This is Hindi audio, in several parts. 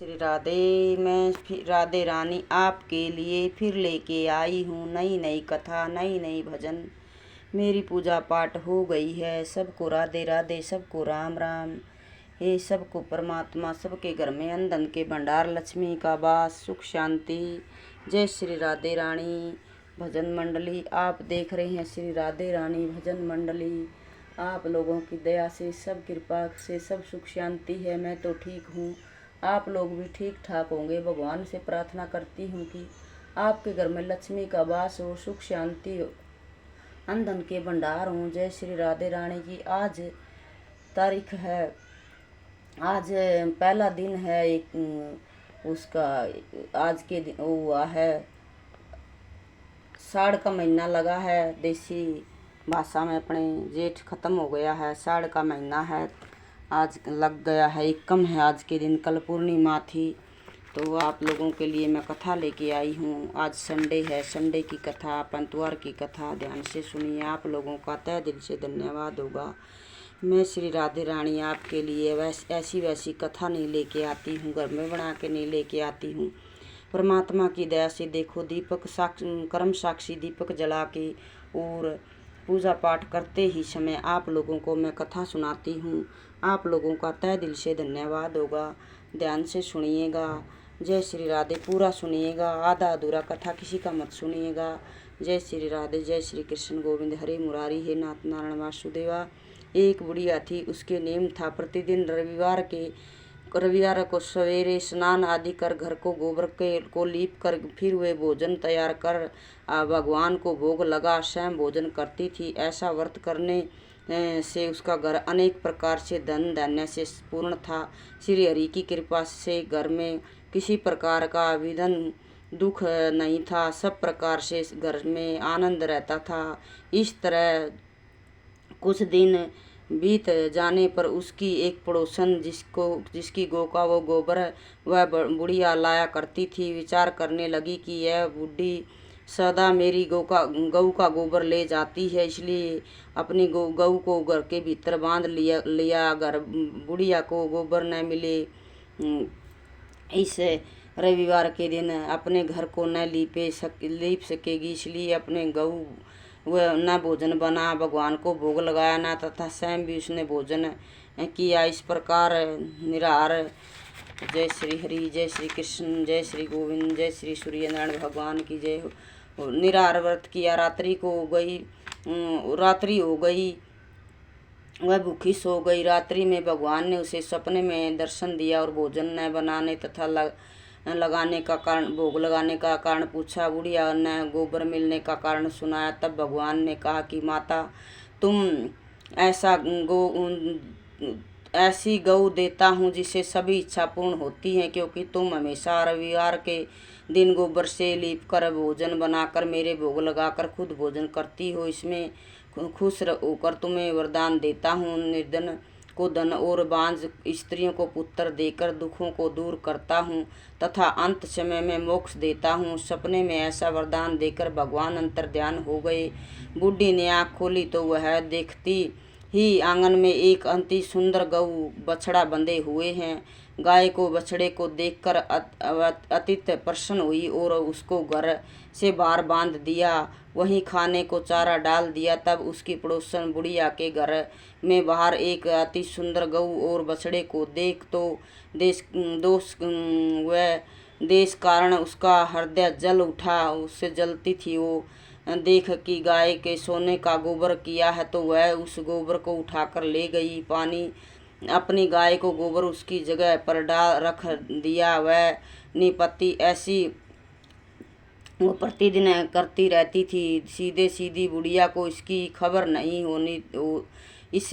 श्री राधे। मैं राधे रानी आपके लिए फिर लेके आई हूँ नई नई कथा, नई नई भजन। मेरी पूजा पाठ हो गई है। सबको राधे राधे, सबको राम राम। हे सबको परमात्मा, सबके घर में अन्न धन के भंडार, लक्ष्मी का वास, सुख शांति। जय श्री राधे रानी भजन मंडली। आप देख रहे हैं श्री राधे रानी भजन मंडली। आप लोगों की दया से, सब कृपा से सब सुख शांति है। मैं तो ठीक हूँ, आप लोग भी ठीक ठाक होंगे। भगवान से प्रार्थना करती हूँ कि आपके घर में लक्ष्मी का वास हो, सुख शांति हो, अन्न धन के भंडार हों। जय श्री राधे रानी की। आज तारीख है, आज पहला दिन है एक उसका, आज के दिन हुआ है, साढ़ का महीना लगा है। देसी भाषा में अपने जेठ खत्म हो गया है, साढ़ का महीना है, आज लग गया है, एकम है आज के दिन। कल पूर्णिमा थी, तो आप लोगों के लिए मैं कथा लेके आई हूँ। आज संडे है, संडे की कथा, पंतवार की कथा ध्यान से सुनिए। आप लोगों का तहे दिल से धन्यवाद होगा। मैं श्री राधे रानी आपके लिए ऐसी वैसी कथा नहीं लेके आती हूँ, घर में बना के नहीं लेके आती हूँ। परमात्मा की दया से देखो, दीपक कर्म साक्षी दीपक जला के और पूजा पाठ करते ही समय आप लोगों को मैं कथा सुनाती हूँ। आप लोगों का तहे दिल से धन्यवाद होगा। ध्यान से सुनिएगा। जय श्री राधे, पूरा सुनिएगा, आधा अधूरा कथा किसी का मत सुनिएगा। जय श्री राधे, जय श्री कृष्ण गोविंद हरे मुरारी, हे नाथ नारायण वासुदेवा। एक बुढ़िया थी, उसके नेम था प्रतिदिन रविवार को सवेरे स्नान आदि कर घर को गोबर को लीप कर फिर वे भोजन तैयार कर भगवान को भोग लगा स्वयं भोजन करती थी। ऐसा व्रत करने से उसका घर अनेक प्रकार से धन धान्य से पूर्ण था। श्री हरि की कृपा से घर में किसी प्रकार का विघ्न दुख नहीं था, सब प्रकार से घर में आनंद रहता था। इस तरह कुछ दिन बीत जाने पर उसकी एक पड़ोसन जिसकी गौ का वो गोबर वह बुढ़िया लाया करती थी, विचार करने लगी कि यह बूढ़ी सदा मेरी गऊ का गोबर ले जाती है, इसलिए अपनी गऊ को घर के भीतर बांध लिया। घर बुढ़िया को गोबर न मिले, इस रविवार के दिन अपने घर को न लीप सकेगी, इसलिए अपने गऊ वह न भोजन बना, भगवान को भोग लगाया न तथा स्वयं भी उसने भोजन किया। इस प्रकार निराहार। जय श्री हरि, जय श्री कृष्ण, जय श्री गोविंद, जय श्री सूर्य नारायण भगवान की जय हो। निराहार व्रत किया। रात्रि हो गई, वह भूखी सो गई। रात्रि में भगवान ने उसे सपने में दर्शन दिया और भोजन न बनाने तथा भोग लगाने का कारण पूछा। बुढ़िया ने गोबर मिलने का कारण सुनाया। तब भगवान ने कहा कि माता, तुम ऐसी गऊ देता हूँ जिसे सभी इच्छा पूर्ण होती हैं, क्योंकि तुम हमेशा रविवार के दिन गोबर से लीप कर भोजन बनाकर मेरे भोग लगाकर खुद भोजन करती हो। इसमें खुश होकर तुम्हें वरदान देता हूँ। निर्धन को धन और बांझ स्त्रियों को पुत्र देकर दुखों को दूर करता हूँ तथा अंत समय में मोक्ष देता हूँ। सपने में ऐसा वरदान देकर भगवान अंतर्ध्यान हो गए। बूढ़ी ने आँख खोली तो वह देखती ही आंगन में एक अति सुंदर गऊ बछड़ा बंधे हुए हैं। गाय को बछड़े को देखकर अतित प्रसन्न हुई और उसको घर से बाहर बांध दिया, वहीं खाने को चारा डाल दिया। तब उसकी पड़ोसन बुढ़िया के घर में बाहर एक अति सुंदर गऊ और बछड़े को देख तो देश कारण उसका हृदय जल उठा, उससे जलती थी। वो देख कि गाय के सोने का गोबर किया है तो वह उस गोबर को उठाकर ले गई। पानी अपनी गाय को गोबर उसकी जगह पर रख दिया। वह निपत्ति ऐसी वो प्रतिदिन करती रहती थी। सीधी बुढ़िया को इससे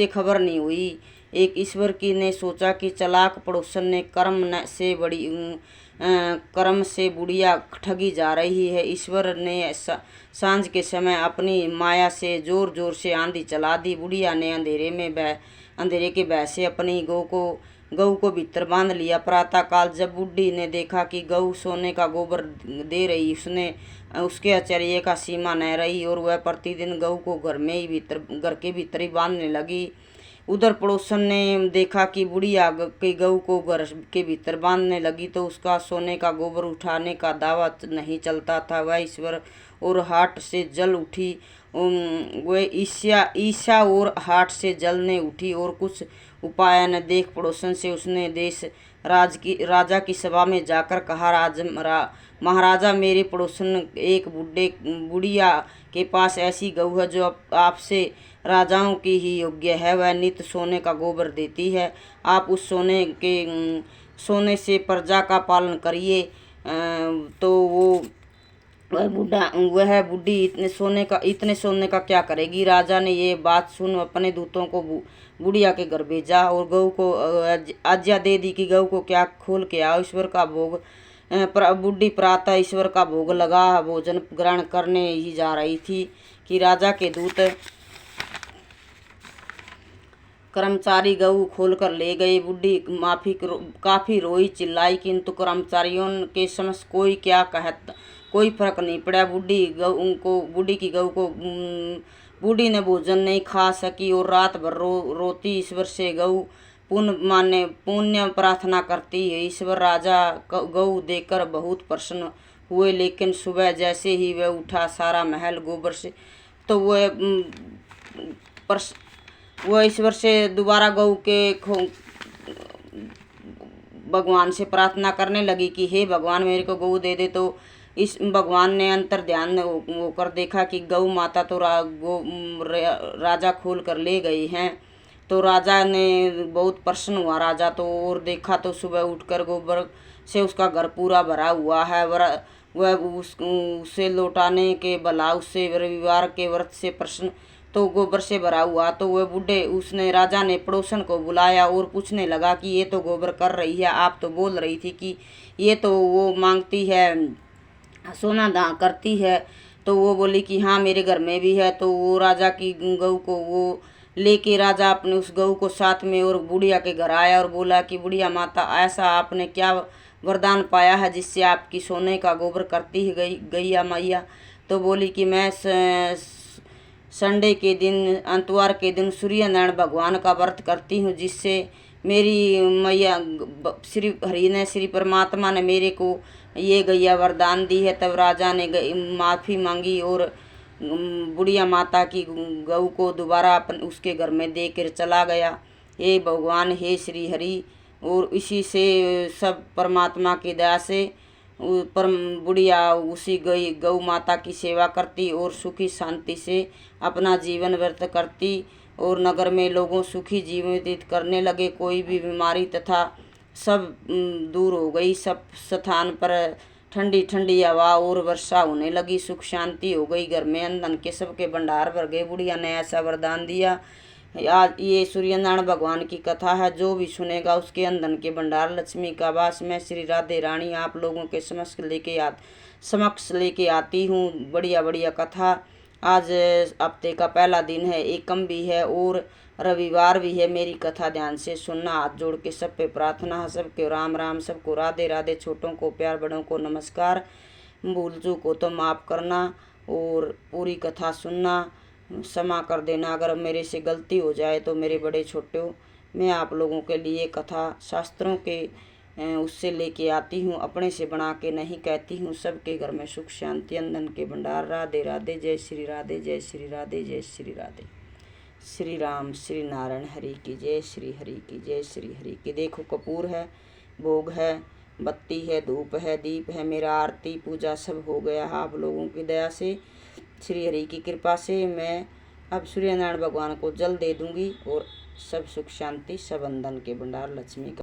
खबर नहीं हुई। एक ईश्वर की ने सोचा कि चालाक पड़ोसन ने कर्म से बुढ़िया ठगी जा रही है। ईश्वर ने सांझ के समय अपनी माया से जोर जोर से आंधी चला दी। बुढ़िया ने अंधेरे के भय से अपनी गऊ को भीतर बांध लिया। प्रातः काल जब बुढ़ी ने देखा कि गऊ सोने का गोबर दे रही, उसके आश्चर्य का सीमा न रही और वह प्रतिदिन गऊ को घर के भीतर ही बांधने लगी। उधर पड़ोसन ने देखा कि बुढ़िया के गऊ को घर के भीतर बांधने लगी तो उसका सोने का गोबर उठाने का दावा नहीं चलता था। वह ईश्वर और हाट से जल उठी, वह ईशा और हाट से जलने उठी और कुछ उपाय न देख पड़ोसन से उसने देश राजा की सभा में जाकर कहा, महाराजा, मेरे पड़ोसन एक बुढ़िया के पास ऐसी गऊ है जो आपसे राजाओं की ही योग्य है। वह नित्य सोने का गोबर देती है। आप उस सोने से प्रजा का पालन करिए। तो वह बुढ़ी इतने सोने का क्या करेगी। राजा ने ये बात सुन अपने दूतों को बुढ़िया के घर भेजा और गऊ को आज्ञा दे दी कि गऊ को क्या खोल के आओ। ईश्वर का भोग बुढ़ी प्रातः ईश्वर का भोग लगा भोजन ग्रहण करने ही जा रही थी कि राजा के दूत कर्मचारी गऊ खोल कर ले गए। बुढ़ी काफी रोई चिल्लाई, किंतु कर्मचारियों के समझ कोई फर्क नहीं पड़ा। बुढ़ी ने भोजन नहीं खा सकी और रात भर रोती ईश्वर से गऊ पुण्य प्रार्थना करती है। ईश्वर राजा गऊ देखकर बहुत प्रसन्न हुए, लेकिन सुबह जैसे ही वह उठा सारा महल गोबर से, तो वह ईश्वर से दोबारा गऊ के भगवान से प्रार्थना करने लगी कि हे भगवान, मेरे को गऊ दे दे। तो इस भगवान ने अंतर ध्यान होकर देखा कि गऊ माता तो राजा खोल कर ले गई हैं। तो राजा ने बहुत प्रसन्न हुआ राजा तो, और देखा तो सुबह उठकर गोबर से उसका घर पूरा भरा हुआ है। वह उसे लौटाने के भला उससे रविवार के व्रत से प्रसन्न तो गोबर से भरा हुआ। तो वह राजा ने पड़ोसन को बुलाया और पूछने लगा कि ये तो गोबर कर रही है, आप तो बोल रही थी कि ये तो वो मांगती है, सोना दान करती है। तो वो बोली कि हाँ, मेरे घर में भी है। तो वो राजा की गऊ को वो लेके राजा अपने उस गऊ को साथ में और बुढ़िया के घर आया और बोला कि बुढ़िया माता, ऐसा आपने क्या वरदान पाया है जिससे आपकी सोने का गोबर करती है गैया मैया। तो बोली कि मैं संडे के दिन, अंतवार के दिन सूर्यनारायण भगवान का व्रत करती हूँ, जिससे मेरी मैया श्री परमात्मा ने मेरे को ये गैया वरदान दी है। तब राजा ने माफ़ी मांगी और बुढ़िया माता की गऊ को दोबारा उसके घर में देकर चला गया। हे भगवान, हे श्री हरि। और इसी से सब परमात्मा की दया से बुढ़िया उसी गऊ माता की सेवा करती और सुखी शांति से अपना जीवन व्यर्थ करती और नगर में लोगों सुखी जीवन व्यतीत करने लगे। कोई भी बीमारी तथा सब दूर हो गई। सब स्थान पर ठंडी ठंडी हवा और वर्षा होने लगी। सुख शांति हो गई। घर में अन्न के सबके भंडार भर गए। बुढ़िया ने ऐसा वरदान दिया। आज ये सूर्यनारायण भगवान की कथा है। जो भी सुनेगा उसके अंधन के भंडार लक्ष्मी का वास। मैं श्री राधे रानी आप लोगों के समक्ष लेके आती हूँ बढ़िया बढ़िया कथा। आज हफ्ते का पहला दिन है, एकम भी है और रविवार भी है। मेरी कथा ध्यान से सुनना। हाथ जोड़ के सब पे प्रार्थना है। सबके राम राम, सबको राधे राधे। छोटों को प्यार, बड़ों को नमस्कार। भूल चूक हो तो माफ़ करना और पूरी कथा सुनना, क्षमा कर देना। अगर मेरे से गलती हो जाए तो मेरे बड़े छोटे मैं आप लोगों के लिए कथा शास्त्रों के उससे लेके आती हूँ, अपने से बना के नहीं कहती हूँ। सबके घर में सुख शांति अंधन के भंडार। राधे राधे। जय श्री राधे, जय श्री राधे, जय श्री राधे। श्री राम श्री नारायण हरि की जय, श्री हरि की जय, श्री हरि की। देखो कपूर है, भोग है, बत्ती है, धूप है, दीप है, मेरा आरती पूजा सब हो गया है आप लोगों की दया से, श्री हरि की कृपा से। मैं अब सूर्यनारायण भगवान को जल दे दूंगी और सब सुख शांति, सब अंधन के भंडार लक्ष्मी का